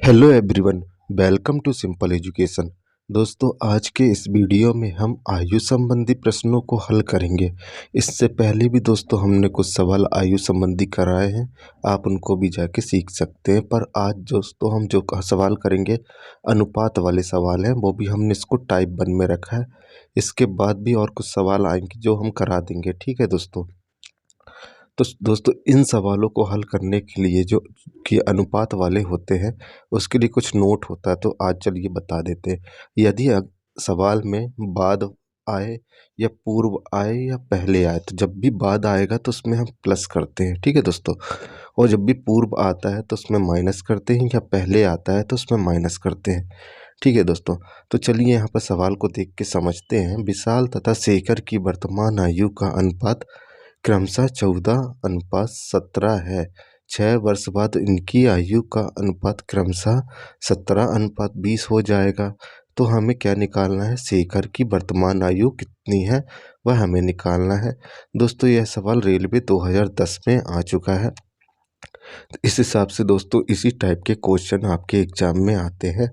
Hello everyone, welcome to simple education. दोस्तों, आज के इस वीडियो में हम आयु संबंधी प्रश्नों को हल करेंगे। इससे पहले भी दोस्तों हमने कुछ सवाल आयु संबंधी कराए हैं, आप उनको भी जाके सीख सकते हैं। पर आज दोस्तों हम जो सवाल करेंगे अनुपात वाले सवाल हैं, वो भी हमने इसको टाइप 1 में रखा है। इसके बाद भी और कुछ सवाल आएंगे जो हम करा देंगे, ठीक है दोस्तों। तो दोस्तों इन सवालों को हल करने के लिए जो कि अनुपात वाले होते हैं उसके लिए कुछ नोट होता है, तो आज चलिए बता देते हैं। यदि सवाल में बाद आए या पूर्व आए या पहले आए, तो जब भी बाद आएगा तो उसमें हम प्लस करते हैं, ठीक है दोस्तों। और जब भी पूर्व आता है तो उसमें माइनस करते हैं, या पहले आता है तो उसमें माइनस करते हैं, ठीक है दोस्तों। तो चलिए यहाँ पर सवाल को देख के समझते हैं। विशाल तथा शेखर की वर्तमान आयु का अनुपात क्रमशः 14:17 है। 6 वर्ष बाद इनकी आयु का अनुपात क्रमशः 17:20 हो जाएगा। तो हमें क्या निकालना है? शेखर की वर्तमान आयु कितनी है वह हमें निकालना है। दोस्तों यह सवाल रेलवे 2010 में आ चुका है। इस हिसाब से दोस्तों इसी टाइप के क्वेश्चन आपके एग्जाम में आते हैं,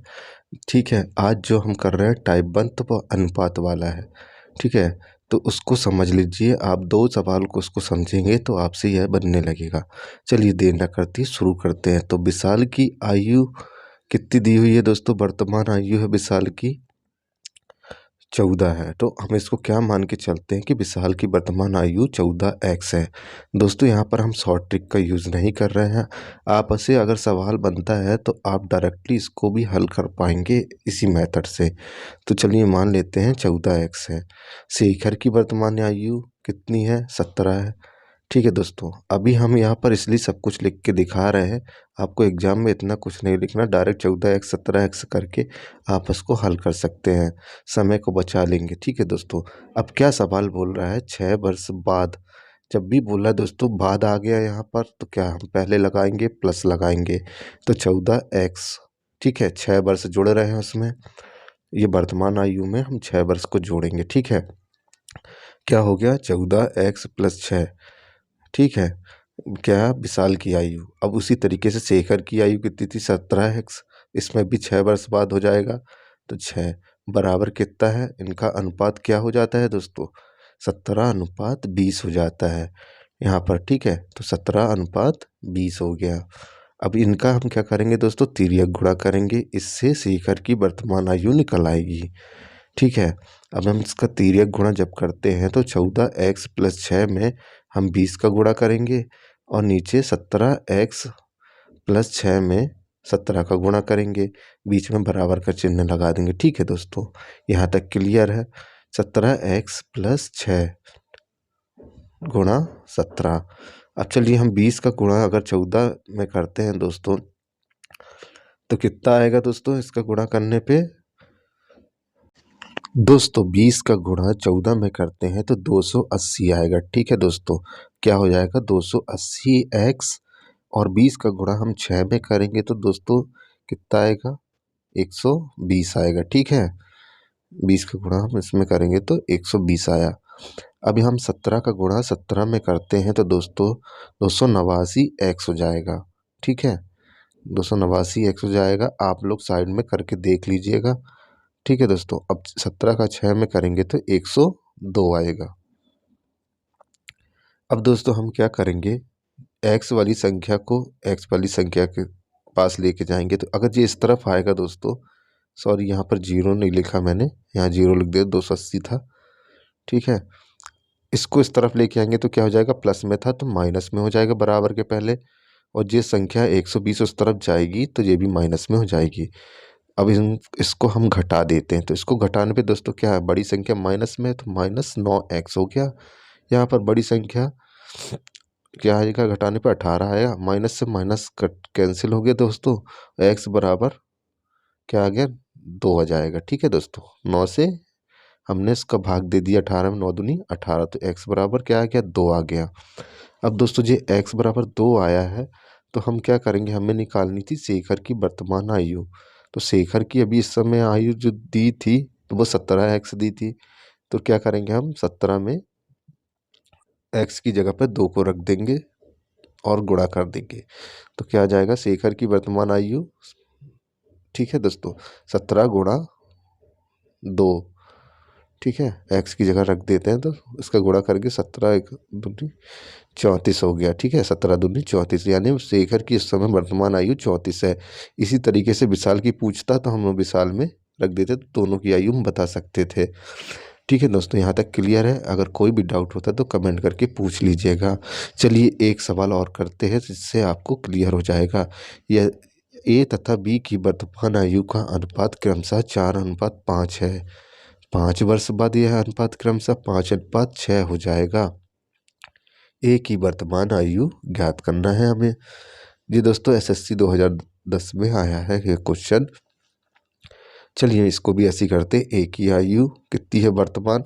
ठीक है। आज जो हम कर रहे हैं टाइप 1, तो वह अनुपात वाला है, ठीक है। तो उसको समझ लीजिए, आप 2 सवाल को उसको समझेंगे तो आपसे यह बनने लगेगा। चलिए देर न करते शुरू करते हैं। तो विशाल की आयु कितनी दी हुई है दोस्तों? वर्तमान आयु है विशाल की 14 है। तो हम इसको क्या मान के चलते हैं कि विशाल की वर्तमान आयु 14x है। दोस्तों यहाँ पर हम शॉर्ट ट्रिक का यूज़ नहीं कर रहे हैं। आप से अगर सवाल बनता है तो आप डायरेक्टली इसको भी हल कर पाएंगे इसी मेथड से। तो चलिए मान लेते हैं 14x है। शेखर की वर्तमान आयु कितनी है? 17 है, ठीक है दोस्तों। अभी हम यहाँ पर इसलिए सब कुछ लिख के दिखा रहे हैं, आपको एग्जाम में इतना कुछ नहीं लिखना। डायरेक्ट 14x 17x करके आप इसको हल कर सकते हैं, समय को बचा लेंगे, ठीक है दोस्तों। अब क्या सवाल बोल रहा है? 6 वर्ष बाद। जब भी बोला दोस्तों बाद आ गया यहाँ पर, तो क्या हम पहले लगाएंगे? प्लस लगाएंगे। तो 14x, ठीक है। 6 वर्ष जुड़ रहे हैं उसमें, ये वर्तमान आयु में हम 6 वर्ष को जोड़ेंगे, ठीक है। क्या हो गया? 14x + 6, ठीक है। क्या? विशाल की आयु। अब उसी तरीके से शेखर की आयु कितनी थी? 17x। इसमें भी 6 वर्ष बाद हो जाएगा। तो 6 बराबर कितना है? इनका अनुपात क्या हो जाता है दोस्तों? 17:20 हो जाता है यहाँ पर, ठीक है। तो 17:20 हो गया। अब इनका हम क्या करेंगे दोस्तों? तिर्यक गुणा करेंगे, इससे शेखर की वर्तमान आयु निकल आएगी, ठीक है। अब हम इसका तिर्यक गुणा जब करते हैं तो 14x + 6 में हम 20 का गुणा करेंगे, और नीचे 17x + 6 में 17 का गुणा करेंगे, बीच में बराबर का चिन्ह लगा देंगे, ठीक है दोस्तों। यहाँ तक क्लियर है? 17x + 6 गुणा 17। अब चलिए हम 20 का गुणा अगर 14 में करते हैं दोस्तों, तो कितना आएगा दोस्तों इसका गुणा करने पे? दोस्तों 20 का गुणा 14 में करते हैं तो 280 आएगा, ठीक है दोस्तों। क्या हो जाएगा? 280x, और 20 का गुणा हम 6 में करेंगे तो दोस्तों कितना आएगा? 120 आएगा, ठीक है। 20 का गुणा हम इसमें करेंगे तो 120 आया। अभी हम 17 का गुणा 17 में करते हैं तो दोस्तों 289x हो जाएगा, ठीक है। 289x हो जाएगा। आप लोग साइड में करके देख लीजिएगा, ठीक है दोस्तों। अब 17 का 6 में करेंगे तो 102 आएगा। अब दोस्तों हम क्या करेंगे? x वाली संख्या को x वाली संख्या के पास लेके जाएंगे, तो अगर ये इस तरफ आएगा दोस्तों, सॉरी यहाँ पर 0 नहीं लिखा मैंने, यहाँ 0 लिख दिया, 280 था, ठीक है। इसको इस तरफ लेके आएंगे तो क्या हो जाएगा? प्लस में था तो माइनस में हो जाएगा बराबर के पहले, और ये संख्या 120 उस तरफ जाएगी तो ये भी माइनस में हो जाएगी। अब इसको हम घटा देते हैं, तो इसको घटाने पे दोस्तों क्या है? बड़ी संख्या माइनस में है तो -9x हो गया। यहाँ पर बड़ी संख्या क्या आएगा? घटाने पे 18 आएगा। माइनस से माइनस कट कैंसिल हो गया दोस्तों, x बराबर क्या आ गया? 2 आ जाएगा, ठीक है दोस्तों। 9 से हमने इसका भाग दे दिया, 18 में 9 दूनी 18, तो x बराबर क्या आ गया? 2 आ गया। अब दोस्तों ये x बराबर 2 आया है, तो हम क्या करेंगे? हमें निकालनी थी शेखर की वर्तमान आयु। तो शेखर की अभी इस समय आयु जो दी थी तो वो 17x दी थी, तो क्या करेंगे? हम 17 में x की जगह पर 2 को रख देंगे और गुणा कर देंगे, तो क्या आ जाएगा? शेखर की वर्तमान आयु ठीक है दोस्तों, 17 गुणा 2, ठीक है, एक्स की जगह रख देते हैं तो इसका गुणा करके 17 एक दूनी 34 हो गया। ठीक है, 17 दूनी 34, यानी शेखर की इस समय वर्तमान आयु 34 है। इसी तरीके से विशाल की पूछता तो हम विशाल में रख देते तो दोनों की आयु हम बता सकते थे। ठीक है दोस्तों, यहाँ तक क्लियर है? अगर कोई भी डाउट होता है तो कमेंट करके पूछ लीजिएगा। चलिए एक सवाल और करते हैं जिससे आपको क्लियर हो जाएगा। यह ए तथा बी की वर्तमान आयु का अनुपात क्रमशः 4:5 है। 5 वर्ष बाद यह अनुपात क्रमशः 5:6 हो जाएगा। ए की वर्तमान आयु ज्ञात करना है हमें। जी दोस्तों, एसएससी 2010 में आया है ये क्वेश्चन। चलिए इसको भी ऐसी करते, ए की आयु कितनी है वर्तमान,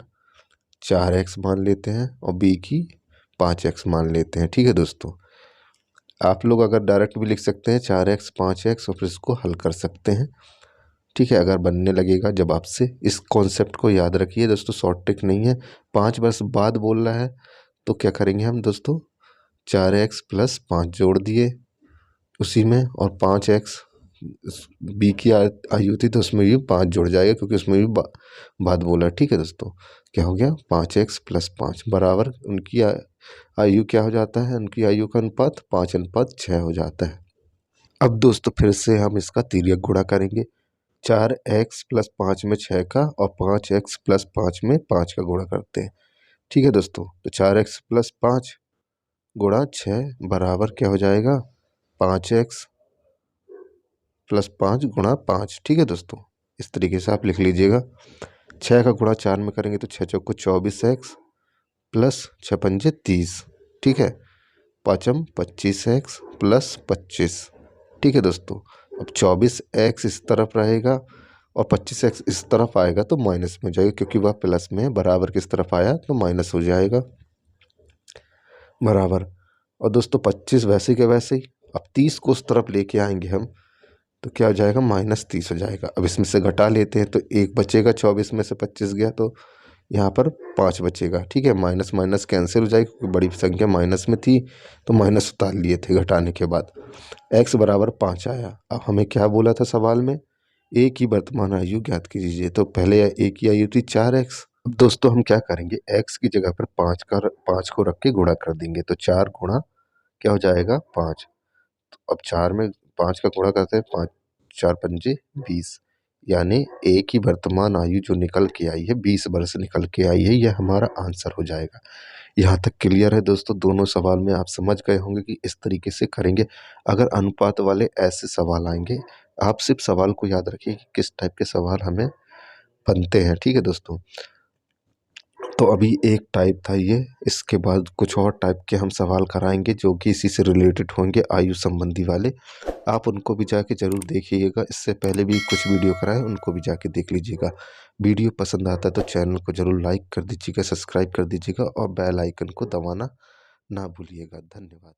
4x मान लेते हैं और बी की 5x मान लेते हैं। ठीक है दोस्तों, आप लोग अगर डायरेक्ट भी लिख सकते हैं 4x 5x और फिर इसको हल कर सकते हैं। ठीक है, अगर बनने लगेगा जब आपसे, इस कॉन्सेप्ट को याद रखिए दोस्तों, शॉर्ट ट्रिक नहीं है। 5 वर्ष बाद बोल रहा है तो क्या करेंगे हम दोस्तों, 4x + 5 जोड़ दिए उसी में, और 5x बी की आयु थी तो उसमें भी 5 जुड़ जाएगा क्योंकि उसमें भी बाद बोला। ठीक है दोस्तों, क्या हो गया, 5x + 5 बराबर उनकी आयु क्या हो जाता है, उनकी आयु का अनुपात 5:6 हो जाता है। अब दोस्तों फिर से हम इसका तिर्यक गुणा करेंगे, 4x + 5 में 6 का और 5x + 5 में 5 का गुणा करते हैं। ठीक है दोस्तों, तो 4x + 5 गुणा 6 बराबर क्या हो जाएगा, 5x + 5 गुणा 5। ठीक है दोस्तों, इस तरीके से आप लिख लीजिएगा। 6 का गुणा 4 में करेंगे तो 6 चौको 24x + 6 पंजे 30। ठीक है, 5m 25x + 25। ठीक है दोस्तों, अब 24x इस तरफ रहेगा और 25x इस तरफ आएगा तो माइनस में हो जाएगा क्योंकि वह प्लस में है। बराबर किस तरफ आया तो माइनस हो जाएगा, बराबर। और दोस्तों 25 वैसे के वैसे ही, अब 30 को उस तरफ लेके आएंगे हम तो क्या हो जाएगा, -30 हो जाएगा। अब इसमें से घटा लेते हैं तो 1 बचेगा, 24 में से 25 गया तो यहाँ पर 5 बचेगा। ठीक है, माइनस माइनस कैंसिल हो जाएगी क्योंकि बड़ी संख्या माइनस में थी तो माइनस उतार लिए थे घटाने के बाद। x बराबर 5 आया। अब हमें क्या बोला था सवाल में, a की वर्तमान आयु ज्ञात कीजिए, तो पहले a की आयु थी 4x। अब दोस्तों हम क्या करेंगे, x की जगह पर 5 को रख के गुणा कर देंगे तो 4 गुणा क्या हो जाएगा 5। अब 4 में 5 का गुणा करते हैं, 5 4 पंजे 20, यानी ए की वर्तमान आयु जो निकल के आई है 20 वर्ष निकल के आई है, यह हमारा आंसर हो जाएगा। यहाँ तक क्लियर है दोस्तों? दोनों सवाल में आप समझ गए होंगे कि इस तरीके से करेंगे। अगर अनुपात वाले ऐसे सवाल आएंगे, आप सिर्फ सवाल को याद रखिए कि किस टाइप के सवाल हमें बनते हैं। ठीक है दोस्तों, तो अभी एक टाइप था ये, इसके बाद कुछ और टाइप के हम सवाल कराएंगे जो कि इसी से रिलेटेड होंगे, आयु संबंधी वाले। आप उनको भी जाके ज़रूर देखिएगा, इससे पहले भी कुछ वीडियो कराए उनको भी जाके देख लीजिएगा। वीडियो पसंद आता है तो चैनल को ज़रूर लाइक कर दीजिएगा, सब्सक्राइब कर दीजिएगा और बेल आइकन को दबाना ना भूलिएगा। धन्यवाद।